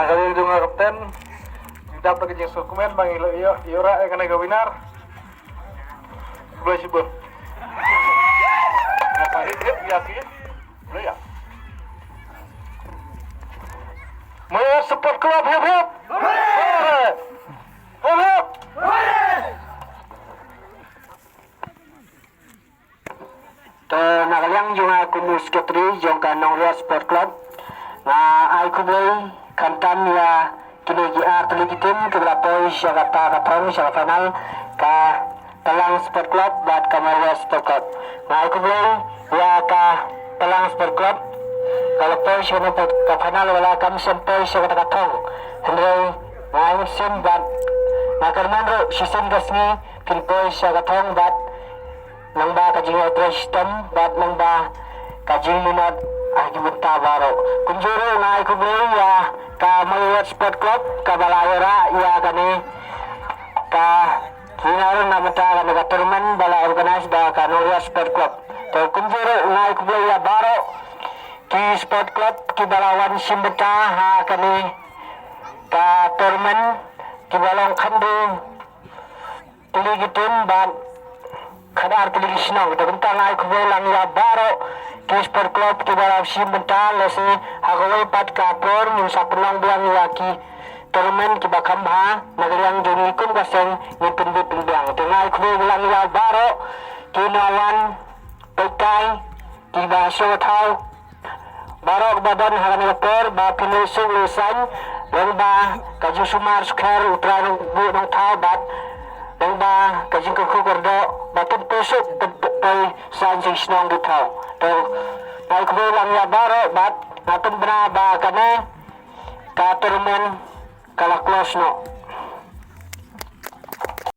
Nakali yung mga kapten, dapat kajing dokumen bang iora ay kanay gawinar. Boleh sibuk. Apa hit ya sih? Boleh ya? Mayor Support Club hip hip. Hip hip. Nakaliang yung kumus ketri yung kanong Sport Club na ay kuboy kantan ya kini atletin kebelapoy siya kata katong siya final ka Talang Sport Club bat Kamarwa Sport Club na ay kuboy ya ka Talang Sport Club kalau poy siya na ka final wala kam sempoy siya kata katong henry na ay sim bat na karmanro siya sim gasmi kinpoy siya katong bat nang ba kajing Tristan bat nang ba kajing minat agibunta baro kunjuro na ikubuli ya ka Mayat Sport Club ka Balayara ya kani ka sinaron na mata ka nagaturman bala organize da ka Mayat Sport Club to kunjuro na ikubuli ya baro ki Sport Club ki Balawan Simbeta ha kani ka turman ki Balong Kandu tiligitun ban kadar televisional to kunta ngai ko lang ya baro ki Sport Club ki baraw simbenta lesi hagawai pat kapor mun sa pulang biang yaki tournament ki bakamba nagriang joni kum kaseng ni pindu pinduang to ngai ko lang ya baro ki nawan pekai ki baso thau baro badan hagan lapor ba pinusu lusan yang ba kaju sumar sukar utrang bu nang thau bat yang ba kajing ko kordo batun pusuk pay sanjing snong ditaw to naik lang ya baro bat natun bra ba kane ka turmen kala close no